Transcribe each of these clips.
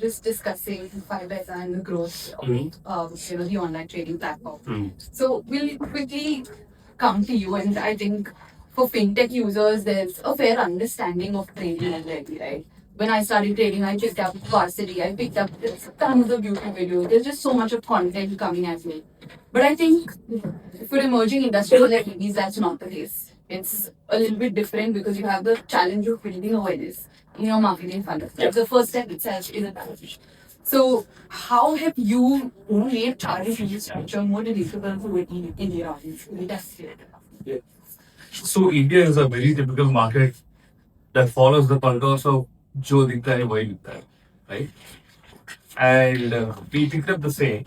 just discussing Fiverr and the growth of the online trading platform. So we'll quickly come to you, and I think for fintech users, there's a fair understanding of trading already, right? When I started trading, I picked up varsity, I picked up tons of YouTube videos. There's just so much of content coming at me. But I think for emerging industries like EVs, that's not the case. It's a little bit different because you have the challenge of building awareness in your marketing funnel. Like the first step itself is a challenge. So, how have you made charging structure more relatable to India audience? That's it. Yeah. So India is a very typical market that follows the contours of Jo Dikta Hai Wahi Dikta Hai, right? And we picked up the same.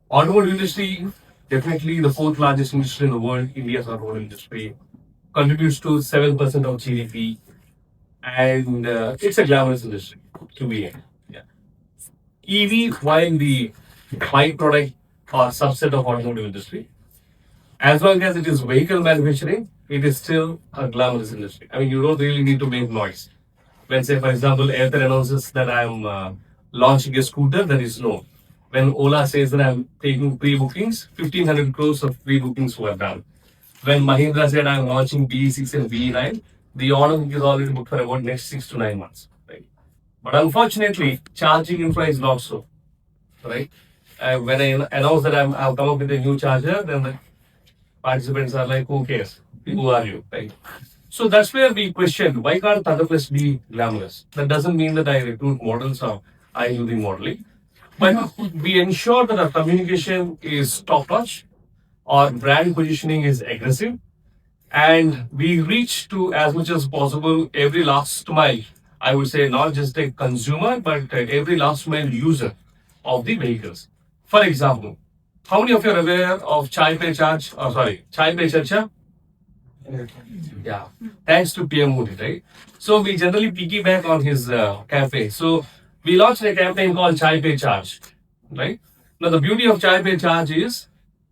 Automotive industry, definitely the fourth largest industry in the world. India's automotive industry contributes to 7% of GDP, and it's a glamorous industry to be in. Yeah. EV, while the byproduct or subset of automotive industry, as long as it is vehicle manufacturing, it is still a glamorous industry. I mean, you don't really need to make noise. When, say, for example, Airtel announces that I'm launching a scooter, that is known. When Ola says that I'm taking pre-bookings, 1,500 crores of pre-bookings were done. When Mahindra said I'm launching BE6 and BE9, the order book is already booked for about next 6 to 9 months. Right? But unfortunately, charging infra is not so. Right? When I announce that I've come up with a new charger, then the participants are like, who cares? Who are you? Right? So that's where we question why can't ThunderPlus be glamorous? That doesn't mean that I recruit models or I do the modeling. But we ensure that our communication is top notch, our brand positioning is aggressive, and we reach to as much as possible every last mile. I would say not just a consumer, but every last mile user of the vehicles. For example, how many of you are aware of Chai Pe Charge? Oh, sorry, Chai Pe Charcha? Yeah, thanks to PM Modi, right? So we generally piggyback on his campaign. So we launched a campaign called Chai Pe Charge, right? Now the beauty of Chai Pe Charge is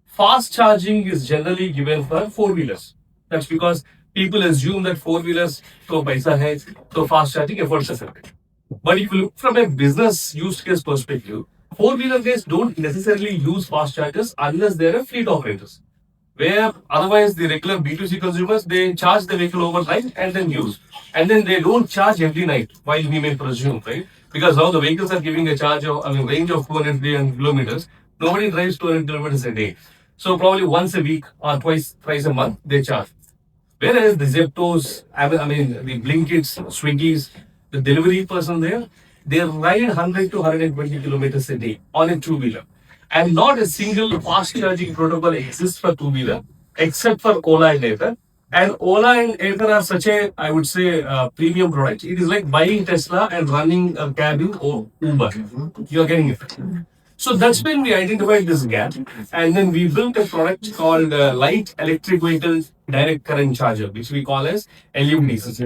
fast charging is generally given for four-wheelers. That's because people assume that four-wheelers to paisa hai, so fast charging efforts are set. But if you look from a business use case perspective, four-wheeler guys don't necessarily use fast chargers unless they're a fleet operators. Where otherwise the regular B2C consumers, they charge the vehicle overnight and then use. And then they don't charge every night, while we may presume, right? Because now the vehicles are giving a charge of, range of 200 kilometers. Nobody drives 200 kilometers a day. So probably once a week or twice a month, they charge. Whereas the Zeptos, the Blinkits, Swiggies, the delivery person there, they ride 100 to 120 kilometers a day on a two-wheeler. And not a single fast charging protocol exists for two-wheeler except for Ola and Ather. And Ola and Ather are such a, I would say, premium product. It is like buying Tesla and running a cab in Uber. You're getting it. So that's when we identified this gap, and then we built a product called Light Electric Vehicle Direct Current Charger, which we call as LUDs.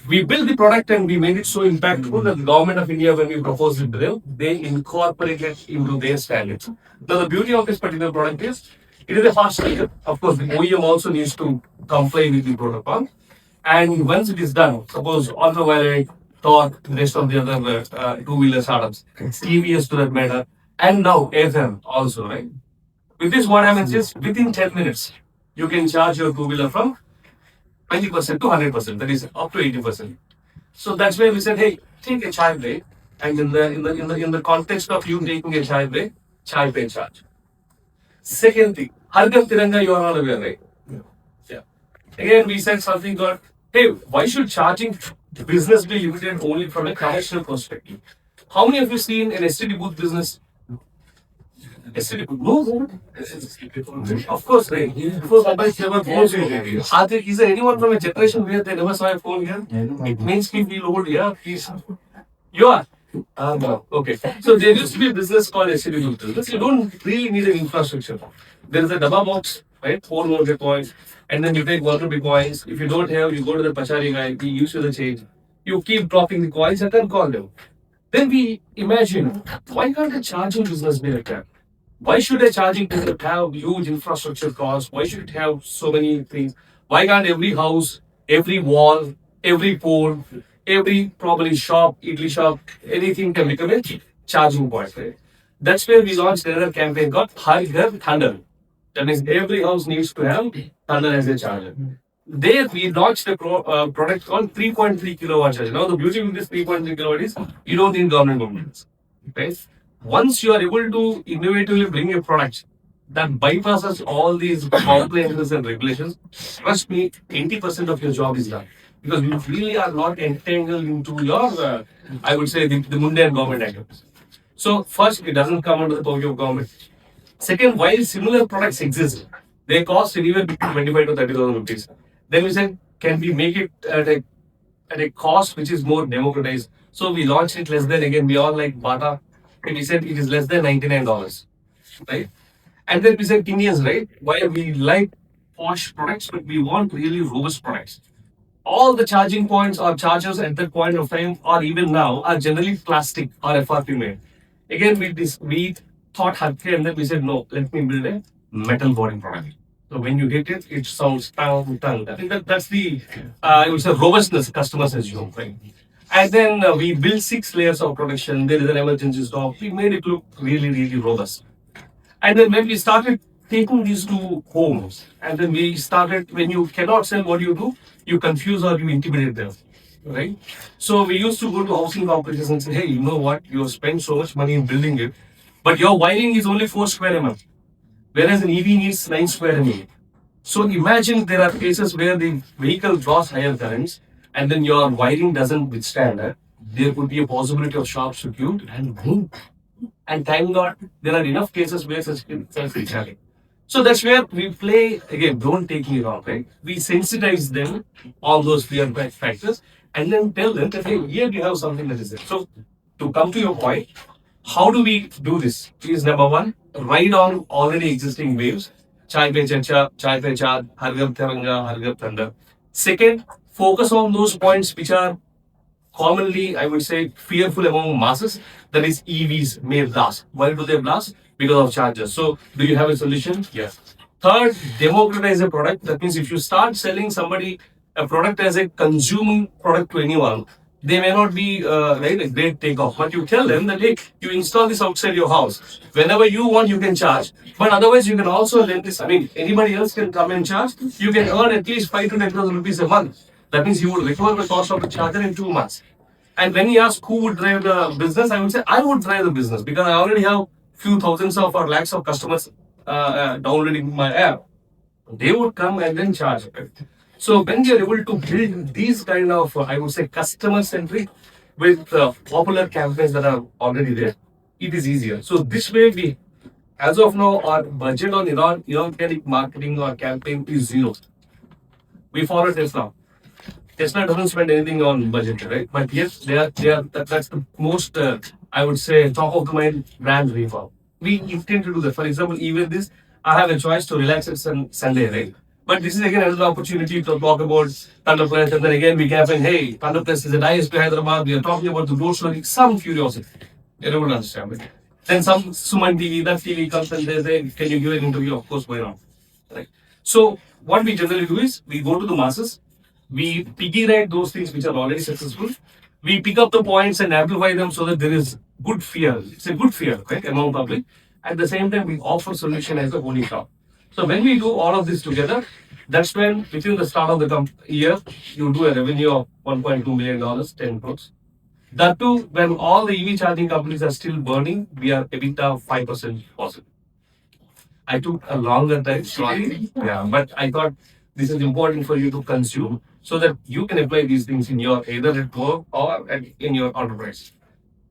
We built the product and we made it so impactful that the government of India, when we proposed it to them, they incorporated it into their standards. Now, the beauty of this particular product is it is a fast charger. Of course, the OEM also needs to comply with the protocol. And once it is done, suppose Ultraviolet, Torque, the rest of the other two-wheeler startups, TVS to that matter, and now Aether also, right? With this, what happens is within 10 minutes, you can charge your two-wheeler from 20% to 100%, that is up to 80%. So that's where we said, hey, take a chai break, and in the context of you taking a chai break, chai pay charge. Second thing, Hargam Tiranga, you are all aware, right? Yeah. Again, we said something called, hey, why should charging business be limited only from a commercial perspective? How many of you seen an STD booth business? STD booth? No? Of course, right? Before mobiles never phones here. Is there anyone from a generation where they never saw a phone here? It makes me feel old, yeah, please. You are? No. Okay. So there used to be a business called STD booth business. You don't really need an infrastructure. There is a dabba box, right? 400 coins. And then you take 1 rupee coins. If you don't have, you go to the pachari guy, he gives you the change. You keep dropping the coins and then call them. Then we imagine, why can't a charging business be like that? Why should a charging business have huge infrastructure costs? Why should it have so many things? Why can't every house, every wall, every pole, every probably shop, idli shop, anything can become a charging point, right? That's where we launched another campaign called Har Ghar Thunder. That means every house needs to have Thunder as a charger. There we launched a product called 3.3 kilowatt charger. Now the beauty with this 3.3 kilowatt is you don't need government components. Right? Once you are able to innovatively bring a product that bypasses all these compliances and regulations, trust me, 80% of your job is done. Because you really are not entangled into your, I would say, the mundane government activities. So first, it doesn't come under the purview of government. Second, while similar products exist, they cost anywhere between 25 to 30,000 rupees. Then we said, can we make it at a cost which is more democratized? So we launched it less than, again, we all like Bata, and we said it is less than $99, right? And then we said, Indians, right? Why we like posh products, but we want really robust products. All the charging points or chargers at that point of time, or even now, are generally plastic or FRP made. Again, we thought hardcore and then we said, no, let me build a metal boring product. So when you hit it, it sounds tongue, tongue. I think that's the, I would say, robustness customers assume, right? And then we built 6 layers of protection. There is an emergency stop. We made it look really, really robust. And then when we started taking these to homes, and then we started, when you cannot sell, what do? You confuse or you intimidate them, right? So we used to go to housing corporations and say, hey, you know what? You have spent so much money in building it, but your wiring is only 4 square mm, whereas an EV needs 9 square mm. So imagine there are cases where the vehicle draws higher currents and then your wiring doesn't withstand that. There could be a possibility of short circuit and boom. And thank God there are enough cases where such things happen. So that's where we play, again, don't take me wrong, right? We sensitize them on those fear factors and then tell them that, hey, here you have something that is there. So to come to your point, how do we do this? Is number one, ride on already existing waves. Chai pe chacha, chai pe chaad, hargam tiranga, hargam thunder. Second, focus on those points which are commonly, I would say, fearful among masses. That is, EVs may blast. Why do they blast? Because of chargers. So, do you have a solution? Yes. Third, democratize a product. That means if you start selling somebody a product as a consuming product to anyone, they may not be right a great takeoff. But you tell them that, hey, you install this outside your house. Whenever you want, you can charge. But otherwise, you can also lend this. I mean, anybody else can come and charge. You can earn at least 5 to 10,000 rupees a month. That means you would recover the cost of the charger in 2 months. And when he asked who would drive the business, I would say I would drive the business because I already have few thousands of or lakhs of customers downloading my app. They would come and then charge. Right? So when we are able to build these kind of, I would say, customer centric with popular campaigns that are already there, it is easier. So this way we, as of now, our budget on inorganic marketing or campaign is zero. We follow Tesla. Tesla doesn't spend anything on budget, right? But yes, that's the most, I would say, top of the mind brand reform. We intend to do that. For example, even this, I have a choice to relax at Sunday, right? But this is again another opportunity to talk about ThunderPlus, and then again we can say, hey, ThunderPlus is at ISB Hyderabad. We are talking about the road story, some curiosity. Everyone understand it. Then some Suman TV, that TV comes and they say, can you give an interview? Of course, why not? Right. So what we generally do is we go to the masses, we piggy ride those things which are already successful. We pick up the points and amplify them so that there is good fear. It's a good fear, right, among public. At the same time, we offer solution as a holy cow. So when we do all of this together, that's when within the start of the year, you do a revenue of $1.2 million, 10 crores. That too, when all the EV charging companies are still burning, we are EBITDA 5% positive. I took a longer time, sorry. Yeah, but I thought this is important for you to consume so that you can apply these things in your either at work or in your enterprise.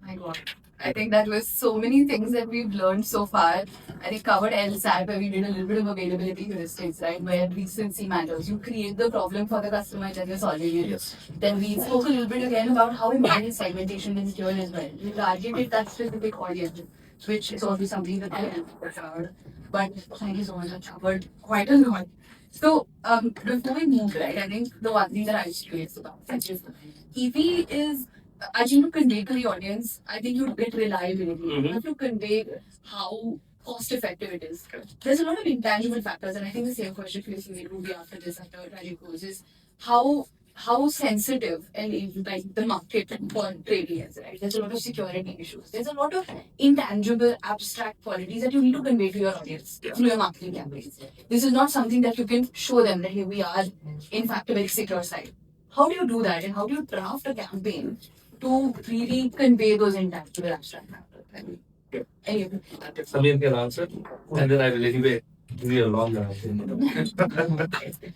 My God. I think that was so many things that we've learned so far. I think covered LSAT where we did a little bit of availability heuristics, right? Where recency matters. You create the problem for the customer and then you're solving it. Yes. Then we spoke a little bit again about how important segmentation is here as well. We targeted that specific audience, which is also something that I have. But thank you so much. I covered quite a lot. So before we move, right, I think the one thing that I was curious about is EV is, as you convey to the audience, I think you get reliability. You have to convey how cost effective it is. There's a lot of intangible factors, and I think the same question for you will be after this, after Rajeev goes, is how how sensitive and like the market for trading is, right? There's a lot of security issues. There's a lot of intangible, abstract qualities that you need to convey to your audience through your marketing campaigns. This is not something that you can show them that here we are, in fact, a very secure site. How do you do that, and how do you draft a campaign to really convey those intangible, abstract matters? I mean, any of you? Samir can answer, and then I will anyway give you a long answer.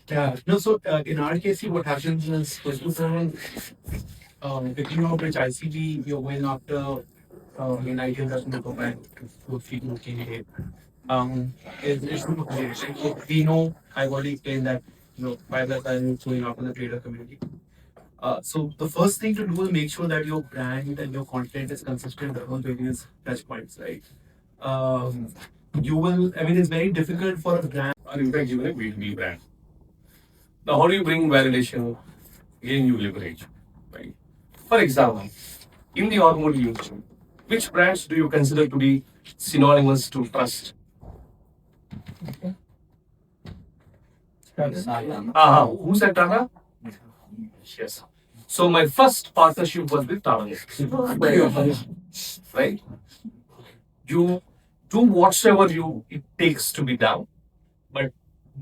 Yeah, no, so in our case, see what happens is, first of all, picking out which ICB you're going after, in ideal customer profile to feed more candidate, is to create. We know, I've already explained that, why that I'm going after the trader community. So the first thing to do is make sure that your brand and your content is consistent across various touch points, right? You will, I mean, it's very difficult for a brand. Or in fact, even a B2B brand. Now, how do you bring validation? Again, you leverage, right? For example, in the automotive industry, which brands do you consider to be synonymous to trust? Who said Tata? Yes. So my first partnership was with Tata. Right? You do whatsoever it takes to be done, but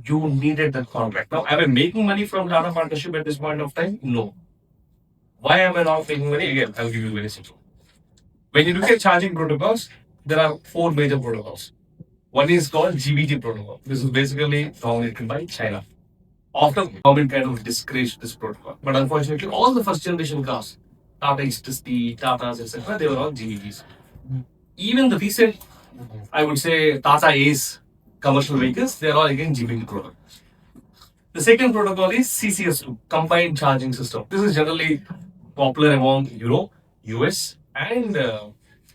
you needed that contract. Now, am I making money from Tata partnership at this point of time? No. Why am I not making money? Again, I'll give you very simple. When you look at charging protocols, there are 4 major protocols. One is called GBG protocol. This is basically dominated by China. Often, government kind of discouraged this protocol. But unfortunately, all the first generation cars, Tata East-T, Tatas, etc., they were all GBGs. Even the recent, I would say, Tata Ace commercial vehicles, they are all again GBG protocol. The second protocol is CCS2, Combined Charging System. This is generally popular among Europe, US, and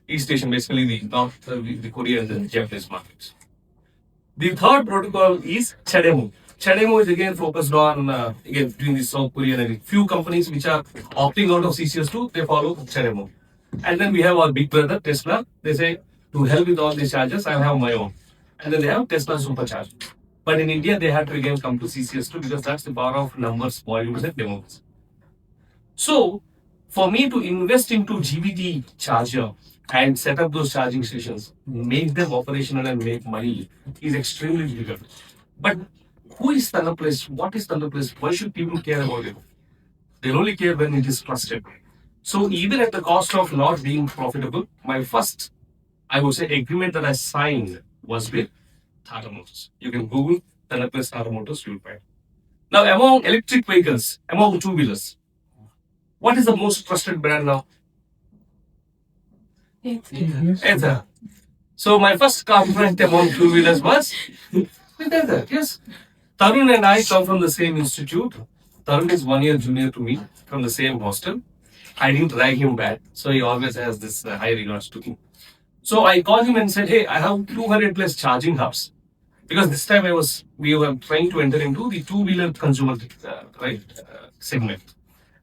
East Asian, basically the Korean and the Japanese markets. The third protocol is CHAdeMO. CHAdeMO is again focused on, again, between the South Korean and few companies which are opting out of CCS2, they follow CHAdeMO. And then we have our big brother, Tesla. They say, to help with all these chargers, I have my own. And then they have Tesla Supercharger. But in India, they had to again come to CCS2 because that's the power of numbers, volumes, and demos. So, for me to invest into GBT charger and set up those charging stations, make them operational and make money is extremely difficult. But who is ThunderPlus? What is ThunderPlus? Why should people care about it? They'll only care when it is trusted. So even at the cost of not being profitable, my first, I would say, agreement that I signed was with Tata Motors. You can Google ThunderPlus Tata Motors, you'll find. Now, among electric vehicles, among two-wheelers, what is the most trusted brand now? Ether. So my first contract among two-wheelers was with Ether. Yes. Tarun and I come from the same institute. Tarun is 1 year junior to me from the same hostel. I didn't drag him back, so he always has this high regards to me. So I called him and said, hey, I have 200 plus charging hubs. Because this time we were trying to enter into the two-wheeler consumer segment.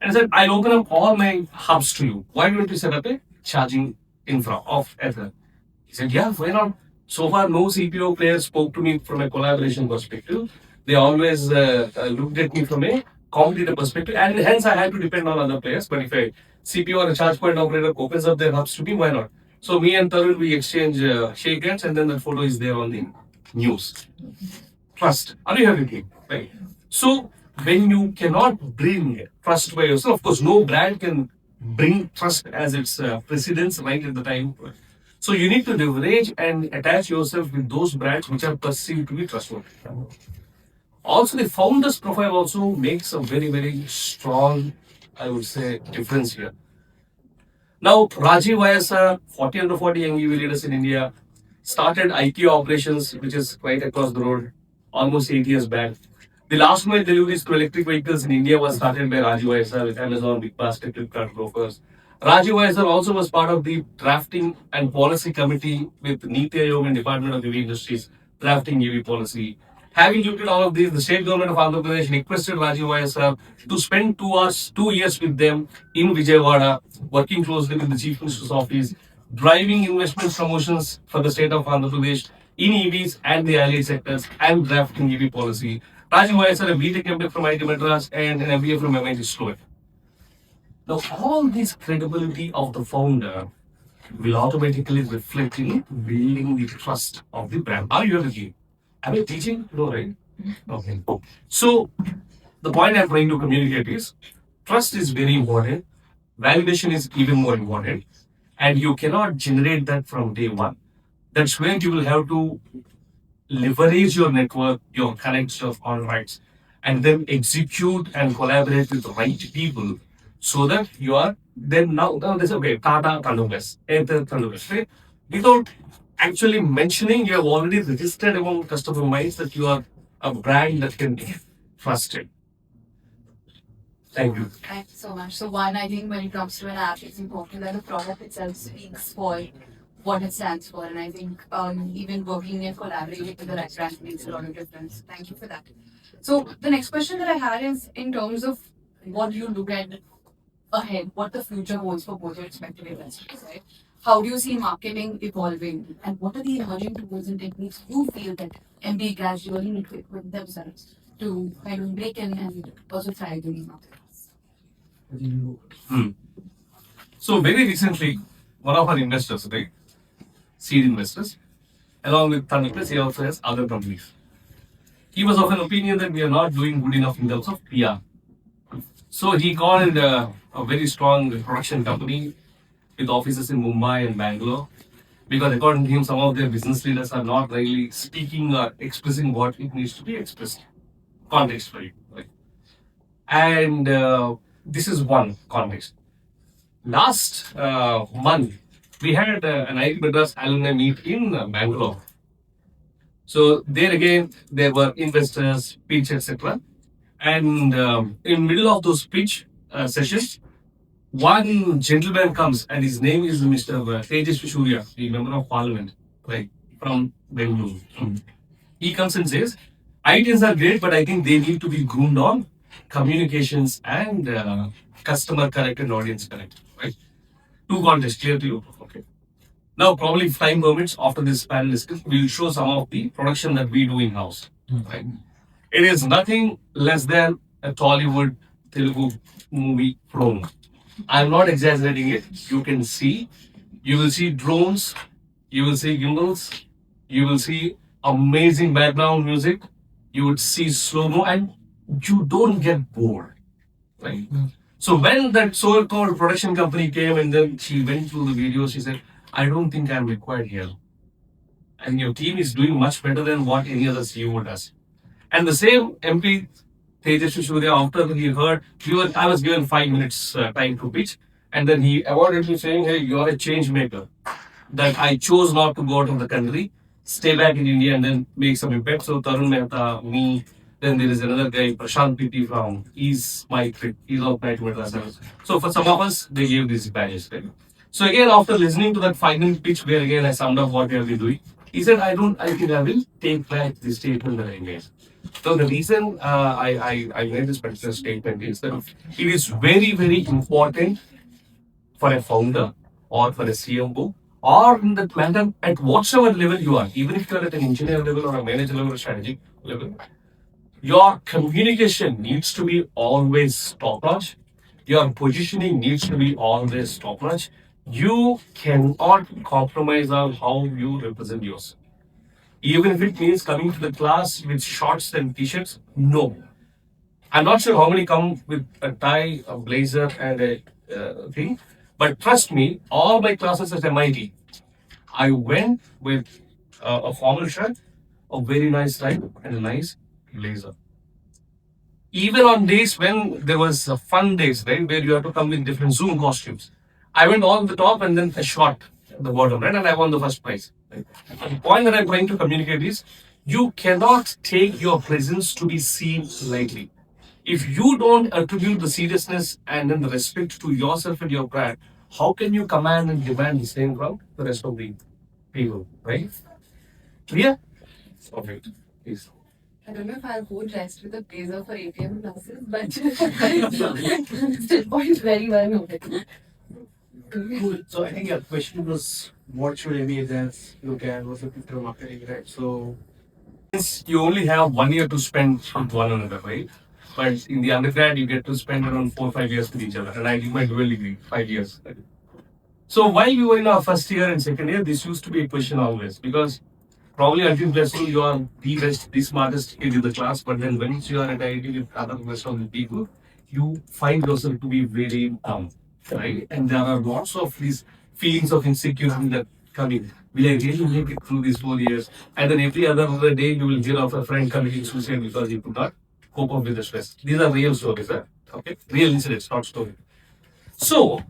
And I said, I'll open up all my hubs to you. Why don't you set up a charging infra of Ether? He said, yeah, why not? So far, no CPO player spoke to me from a collaboration perspective. They always looked at me from a competitive perspective, and hence I had to depend on other players. But if a CPO or a charge point operator opens up their hubs to me, why not? So me and Tarun, we exchange shake hands, and then that photo is there on the news. Trust. Are you having it? Right. So when you cannot bring trust by yourself, of course, no brand can bring trust as its precedence right at the time. So you need to leverage and attach yourself with those brands which are perceived to be trustworthy. Also, the founder's profile also makes a very, very strong, I would say, difference here. Now, Rajeev YSR, 40 under 40 young EV leaders in India, started IKEA operations, which is right across the road, almost 8 years back. The last mile deliveries to electric vehicles in India was started by Rajeev YSR with Amazon, Big Basket, Flipkart brokers. Rajeev YSR also was part of the drafting and policy committee with Niti Aayog and Department of Heavy Industries drafting EV policy. Having looked at all of this, the state government of Andhra Pradesh requested Rajeev YSR to spend 2 years with them in Vijayawada, working closely with the Chief Minister's office, driving investment promotions for the state of Andhra Pradesh in EVs and the allied sectors, and drafting EV policy. Rajeev YSR, a BTech MBA from IIT Madras and an MBA from MIT Sloan. Now, all this credibility of the founder will automatically reflect in building the trust of the brand. Are you agree? Am I teaching? No, right? Okay. So, the point I'm trying to communicate is trust is very important, validation is even more important, and you cannot generate that from day one. That's when you will have to leverage your network, your connects, your contracts, and then execute and collaborate with the right people so that you are then now this okay, Tata ThunderPlus, enter ThunderPlus, right? Without actually mentioning, you have already registered among customer minds that you are a brand that can be trusted. Thank you. Thank you so much. So one, I think when it comes to an app, it's important that the product itself speaks for what it stands for. And I think even working and collaborating with the right brand makes a lot of difference. Thank you for that. So the next question that I had is in terms of what you look at ahead, what the future holds for both your respective industries, right? How do you see marketing evolving, and what are the emerging tools and techniques you feel that MBA gradually need to equip themselves to kind of break in and also thrive in the market? So very recently, one of our investors, right, seed investors, along with ThunderPlus, he also has other companies. He was of an opinion that we are not doing good enough in terms of PR. So he called a very strong production company with offices in Mumbai and Bangalore, because according to him, some of their business leaders are not really speaking or expressing what it needs to be expressed contextually. Right? And this is one context. Last month, we had an IIT Madras alumni meet in Bangalore. So there again, there were investors, pitch, etc. And in middle of those pitch sessions, one gentleman comes and his name is Mr. Tejas Surya, the member of parliament, right, from Bengaluru. He comes and says, ideas are great, but I think they need to be groomed on communications and customer connect and audience connect, right? Two contests, clear to you? Okay. Now, probably 5 moments after this panel discussion, we'll show some of the production that we do in-house, right? It is nothing less than a Tollywood Telugu movie promo. I'm not exaggerating it. You can see, you will see drones, you will see gimbals, you will see amazing background music, you would see slow-mo, and you don't get bored, right? So when that so-called production company came and then she went through the videos, she said, I don't think I'm required here. And your team is doing much better than what any other CEO does. And the same MP Tejas Surya, after he heard, I was given 5 minutes time to pitch, and then he awarded me saying, hey, you are a change maker. That I chose not to go out of the country, stay back in India and then make some impact. So Tarun Mehta, me, then there is another guy, Prashant Pitti from, he's my trip, he's of my Madras. So for some of us, they gave these badges. Right? So again, after listening to that final pitch where again I summed up what we have been doing, he said, I think I will take back the statement that I made. So the reason I made this particular statement is that it is very, very important for a founder or for a CMO or in that matter at whatsoever level you are, even if you are at an engineer level or a manager level or strategic level, your communication needs to be always top notch. Your positioning needs to be always top notch. You cannot compromise on how you represent yourself. Even if it means coming to the class with shorts and t-shirts, no. I'm not sure how many come with a tie, a blazer, and a thing. But trust me, all my classes at MIT, I went with a formal shirt, a very nice tie, and a nice blazer. Even on days when there was fun days, right, where you have to come in different Zoom costumes, I went on the top and then a short at the bottom, right, and I won the first prize. Right? The point that I'm trying to communicate is, you cannot take your presence to be seen lightly. If you don't attribute the seriousness and then the respect to yourself and your brand, how can you command and demand the same from the rest of the people, right? Clear? Okay, please. I don't know if I'll go dressed with a blazer for ATM classes, but still point very well noted. Cool. So I think your question was, what should MBAs look at? What's the future of marketing, right? So Since you only have 1 year to spend with one another, right? But in the undergrad, you get to spend around 4 or 5 years with each other. And I did my dual degree, 5 years. So while we were in our first year and second year, this used to be a question always because probably until plus two you are the best, the smartest kid in the class. But then once you are at IT with other rest of the people, you find yourself to be very dumb, right? And there are lots of these feelings of insecurity that come in. Will I really make it through these 4 years? And then every other day you will hear of a friend committing suicide because he could not cope up with the stress. These are real stories, right? Okay, real incidents, not stories. So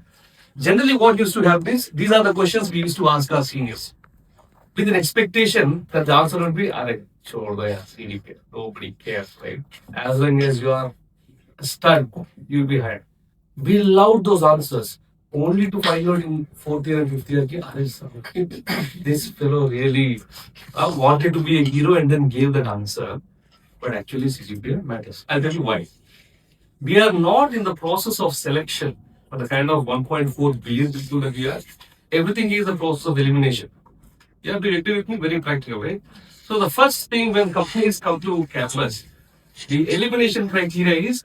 generally, what used to happen is these are the questions we used to ask our seniors with an expectation that the answer would be, "Arey, chhod do yaar, CDP. Nobody cares, right? As long as you are a stud, you'll be hired." We loved those answers, only to find out in fourth year and fifth year, ki, "Arey, sir, this fellow really wanted to be a hero and then gave that answer." But actually, CGPA matters. I'll tell you why. We are not in the process of selection for the kind of 1.4 billion people that we are. Everything is a process of elimination. You have to agree with me very practical, right? So the first thing when companies come to campus, the elimination criteria is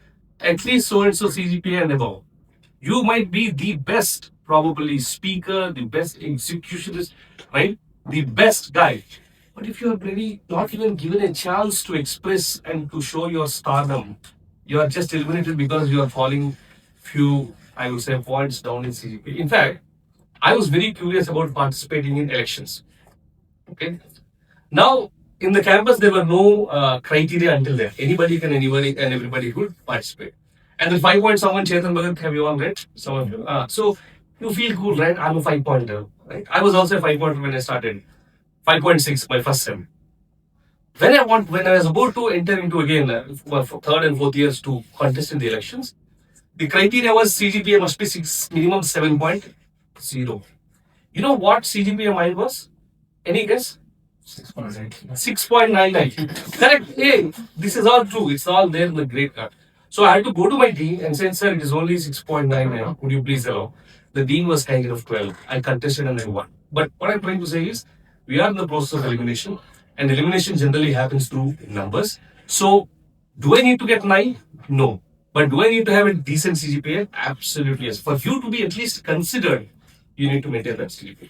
at least so and so CGPA and above. You might be the best, probably speaker, the best executionist, right? The best guy. But if you are really not even given a chance to express and to show your stardom, you are just eliminated because you are falling few, I would say, points down in CGPA. In fact, I was very curious about participating in elections. Okay. Now, in the campus, there were no criteria until then. Anybody and everybody could participate. And the 5 point someone, Chetan Bhagat, have you all read? Some of you. So you feel cool, right? I'm a 5 pointer, right? I was also a 5 pointer when I started. 5.6, my first sem. When I was about to enter into again for third and fourth years to contest in the elections, the criteria was CGPA must be minimum 7.0. You know what CGPA mine was? Any guess? 6.99. Correct. Hey, this is all true. It's all there in the grade card. So I had to go to my dean and say, "Sir, it is only 6.99. Could you please allow?" The dean was kind of 12. I contested and I won. But what I'm trying to say is, we are in the process of elimination, and elimination generally happens through numbers. So, do I need to get 9? No. But do I need to have a decent CGPA? Absolutely yes. For you to be at least considered, you need to maintain that CGPA.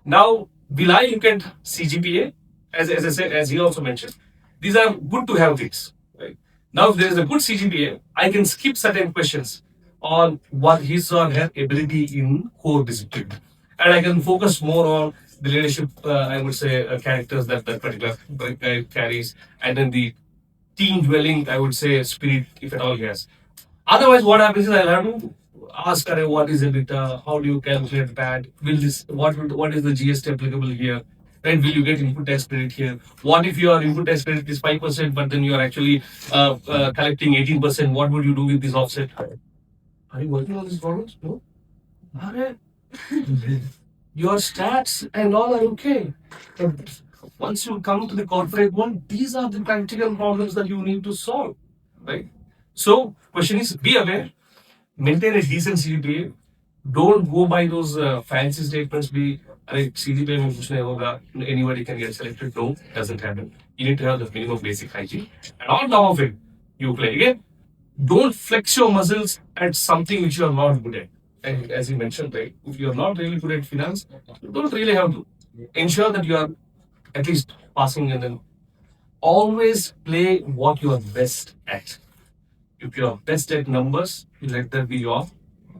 Now, will I look at CGPA? As I said, as he also mentioned, these are good to have things. Right? Now, if there is a good CGPA, I can skip certain questions on what his or her ability in core discipline. And I can focus more on the leadership, I would say, characters that particular guy carries, and then the team dwelling, I would say, spirit, if at all he has. Otherwise, what happens is I'll have to ask, "Arey, what is EBITDA? How do you calculate that? What is the GST applicable here? Right? Will you get input tax credit here? What if your input tax credit is 5%, but then you are actually collecting 18%? What would you do with this offset?" Are you working on these problems? No. Arey, your stats and all are okay. But once you come to the corporate one, these are the practical problems that you need to solve. Right? So, question is, be aware, maintain a decent CGPA. Don't go by those fancy statements. Be, "Arey, CGPA में कुछ नहीं होगा, anybody can get selected." No, doesn't happen. You need to have the minimum basic hygiene. And on top of it, you play again. Don't flex your muscles at something which you are not good at. And as you mentioned, right, if you are not really good at finance, you don't really have to. Ensure that you are at least passing, and then always play what you are best at. If you are best at numbers, let that be your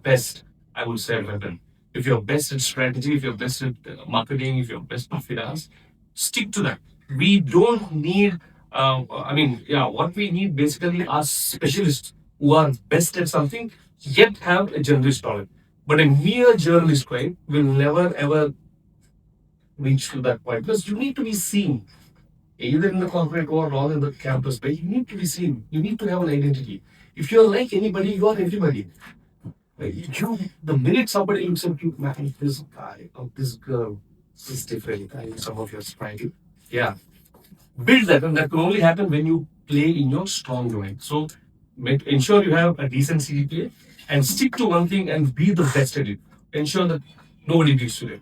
best, I would say, weapon. If you're best at strategy, if you're best at marketing, if you're best at finance, stick to that. We don't need, what we need basically are specialists who are best at something, yet have a generalist knowledge. But a mere journalist, right, will never ever reach to that point because you need to be seen either in the corporate world or in the campus, but you need to be seen. You need to have an identity. If you're like anybody, you are everybody. Like the minute somebody looks at you, "Man, this guy or this girl is different." I mean, some of your sprite. Yeah. Build that, and that can only happen when you play in your strong domain. So ensure you have a decent CGPA and stick to one thing and be the best at it. Ensure that nobody beats you there.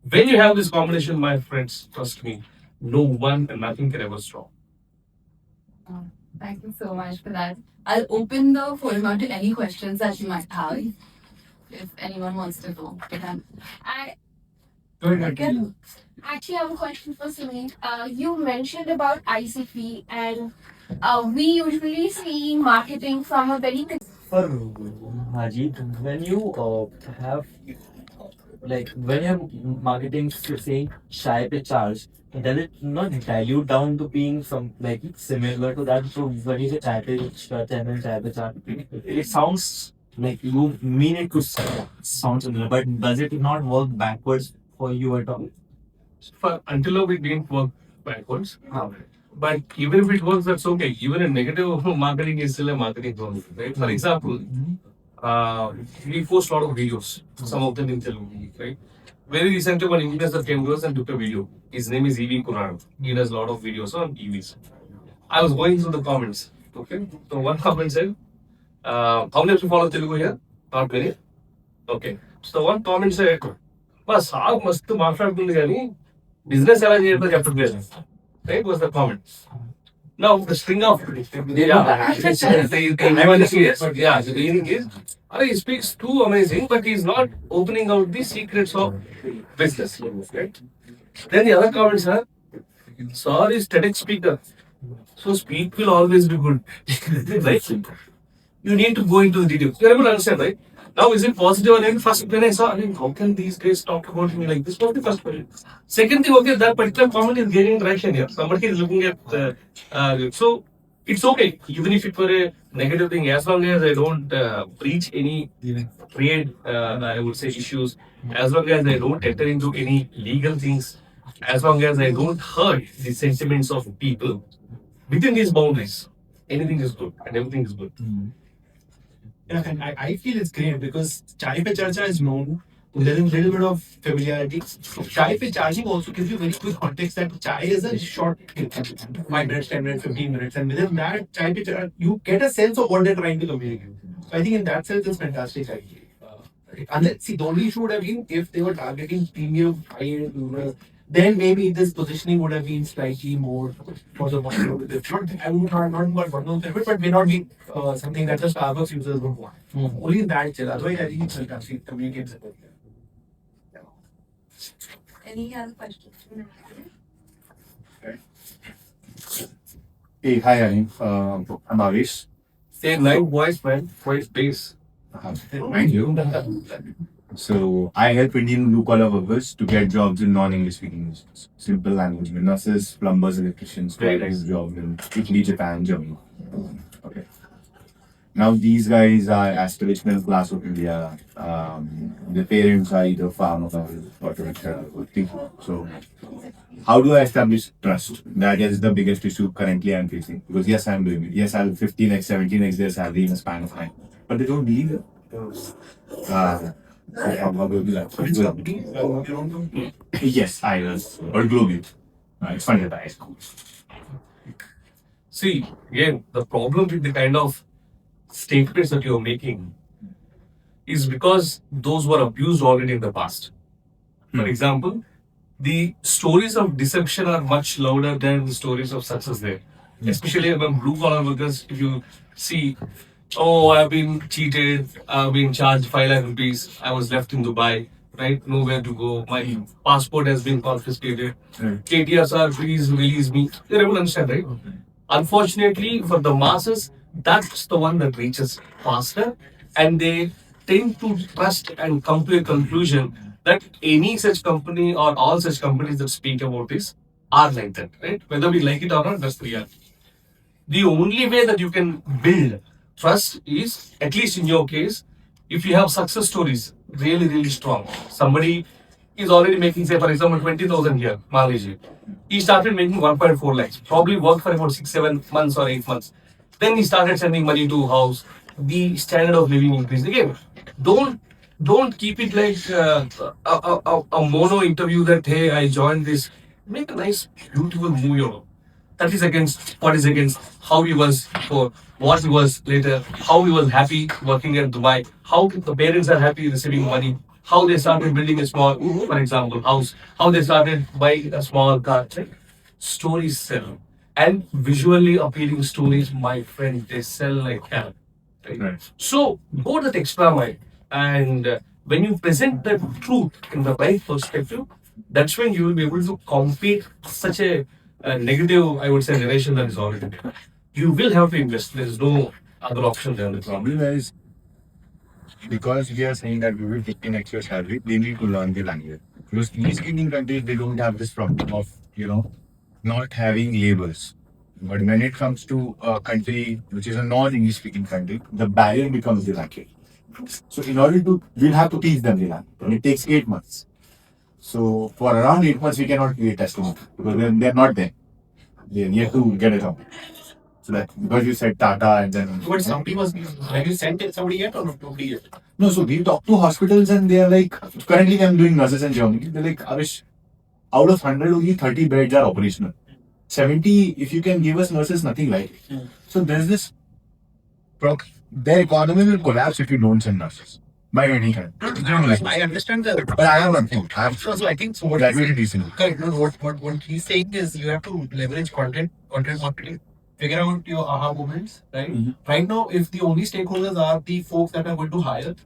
When you have this combination, my friends, trust me, no one and nothing can ever stop. Thank you so much for that. I'll open the forum out to any questions that you might have, if anyone wants to go. I Go ahead. actually have a question for Sumit. You mentioned about ICP, and we usually see marketing from a very For Rajeev, when you have when you're marketing saying shy pe charge, does it not dilute down to being some like similar to that? So when you say chai pe charge and then chai pe charge, it sounds like you mean it to sound similar, but does it not work backwards for you at all? Until now, we didn't work backwards. But even if it works, that's okay. Even a negative marketing is still a marketing tool, right? For example, we post a lot of videos, some of them in Telugu, right? Very recently, one influencer came to us and took a video. His name is EV Kuran. He does a lot of videos on EVs. I was going through the comments, okay? So one comment said, how many of you follow Telugu here? Not many. Okay. So one comment said, bus సాగు మస్తు మాట్లాడుతుంది కానీ business ఎలా చేయడం చెప్పట్లేదు. Right? Was the comment. Now the string of yeah, the meaning is he speaks too amazing, but he's not opening out the secrets of business. Right? Then the other comments are sorry, static speaker. So speak will always be good. Right? You need to go into the details. You're able to understand, right? Now, is it positive or negative? First, when I saw, how can these guys talk about me like this? Was the first question. Second thing, okay, that particular comment is getting traction here. Somebody is looking at so it's okay, even if it were a negative thing, as long as I don't breach any trade, I would say, issues, as long as I don't enter into any legal things, as long as I don't hurt the sentiments of people within these boundaries, anything is good and everything is good. Yeah, and I feel it's great because Chai Pe Charcha is known. There is a little bit of familiarity. Chai Pe Charging also gives you very quick context that chai is a short 5 minutes, 10 minutes, 15 minutes. And within that, Chai Pe Charcha, you get a sense of what they're trying to communicate. So I think in that sense, it's fantastic. Unless, see, the only issue would have been if they were targeting premium, high-end users, then maybe this positioning would have been slightly more for the one. I would not want one of them, but may not be something that the Starbucks users would want. Only in that case. Otherwise, I think it's fantastic. Communicates it. Any other questions? Hey, hi, I'm Avish. Say live voice, man, voice bass. Mind you. So, I help Indian blue-collar workers to get jobs in non-English speaking regions. Simple language, nurses, plumbers, electricians, to get jobs in Italy, Japan, Germany. Okay. Now, these guys are aspirational class of India. The parents are either farmers or people. So, how do I establish trust? That is the biggest issue currently I'm facing. Because yes, I'm doing it. Yes, I'll 15x, 17x their salary in a span of time. But they don't believe it. How do that? Yes, I was. Or globally. It's funded by school. See, again, the problem with the kind of statements that you're making is because those were abused already in the past. For example, the stories of deception are much louder than the stories of success there. Especially among blue collar workers, if you see, oh, I've been cheated, I've been charged 5 lakh rupees, I was left in Dubai, right? Nowhere to go, my passport has been confiscated, KTSR, please release me. You're able to understand, right? Unfortunately, for the masses, that's the one that reaches faster, and they tend to trust and come to a conclusion that any such company or all such companies that speak about this are like that, right? Whether we like it or not, that's the reality. The only way that you can build trust is, at least in your case, if you have success stories really, really strong. Somebody is already making, say, for example, 20,000 here, Malaysia. He started making 1.4 lakhs, probably worked for about 6, 7 months or 8 months. Then he started sending money to house. The standard of living increased. Again, don't keep it like a mono interview that, hey, I joined this. Make a nice, beautiful movie. That is against what is against how he was before, what he was later, how he was happy working at Dubai, how the parents are happy receiving money, how they started building a small, for example, house, how they started buying a small car. Right? stories sell. And visually appealing stories, my friend, they sell like hell. Right? Right. So go that extra mile. And when you present the truth in the right perspective, that's when you will be able to compete such a negative, I would say, narration that is already there. You will have to invest. There is no other option there. The problem is because we are saying that we will 15x your salary, they need to learn the language. Because these Indian countries, they don't have this problem of, not having labels. But when it comes to a country which is a non-English speaking country, the barrier becomes the language. So in order to, we'll have to teach them the language. And it takes 8 months. So for around 8 months, we cannot create testimony because they're not there. They're yet to get it out. So that because you said Tata and then But somebody was, have you sent it somebody yet or nobody yet? no, so we talk to hospitals and they are like, currently I'm doing nurses in Germany. They're like, Avish, out of 100, only 30 beds are operational. 70, if you can give us nurses, nothing like it. So there's this, their economy will collapse if you don't send nurses. By any kind. I understand that. But I have one thing. I have So I think so. What graduated recently. correct. No, what he's saying is you have to leverage content marketing, figure out your aha moments, right? Mhm. Right now, if the only stakeholders are the folks that are going to hire,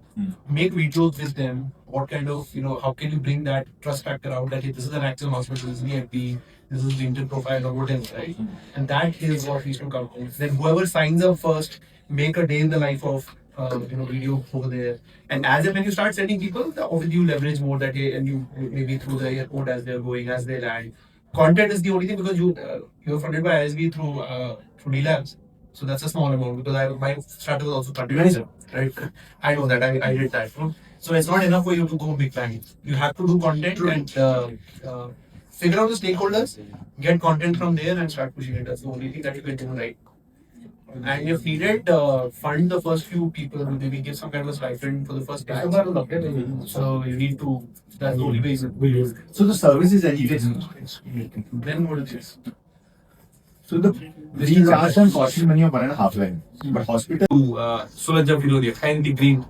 make videos with them. What kind of, how can you bring that trust factor out that hey, this is an actual hospital, this is the MP, this is the LinkedIn profile or whatever, right? And that is what needs to come. Then whoever signs up first, make a day in the life of video over there. And as and when you start sending people, obviously you leverage more that day, and you maybe through the airport as they're going, as they land. Content is the only thing because you're funded by ISB through D Labs, so that's a small amount because my startup was also content, right? I know that I did that. So it's not enough for you to go big bang. You have to do content and figure out the stakeholders, get content from there, and start pushing it. That's the only thing that you can do, right? And if needed, fund the first few people, maybe give some kind of a stipend for the first batch. So you need to, that's the only way. So the service is anyways. Then what it is? So we charge them costing money of 1.5 lakh. But hospital. Surajab Firodia, Handy Green,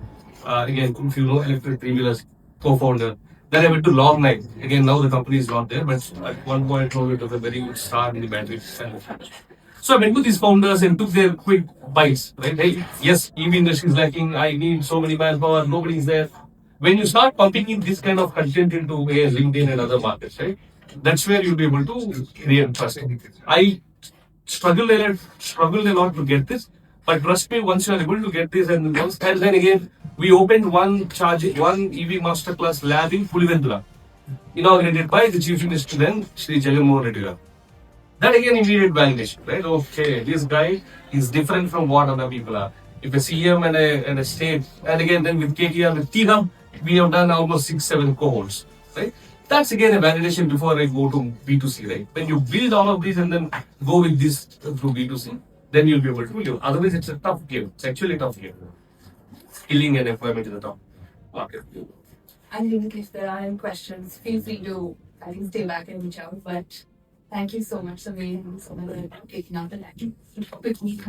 again, if you know electric three-wheelers co-founder. Then I went to Long Night. Again, now the company is not there, but at one point, it was a very good star in the battery. So I went to these founders and took their quick bites, right? Hey, yes, EV industry is lacking. I need so many manpower. Nobody is there. When you start pumping in this kind of content into LinkedIn and other markets, right? That's where you'll be able to create trust. I struggled a lot to get this, but trust me, once you are able to get this, and then again, we opened one EV masterclass lab in Pulivendula, inaugurated by the Chief Minister then, Shri Jagannath Reddy Garu. That again immediate validation, right? Okay, this guy is different from what other people are. If a CM and a state, and again then with KTR, with T-Hub, we have done almost 6-7 cohorts, right? That's again a validation before I go to B2C, right? When you build all of these and then go with this through B2C, then you'll be able to do. Otherwise, it's a tough game. It's actually a tough game. Skilling and employment is a tough market. I think if there are any questions, feel free to stay back and reach out. But thank you so much, Samir, and so much for taking out the time with me.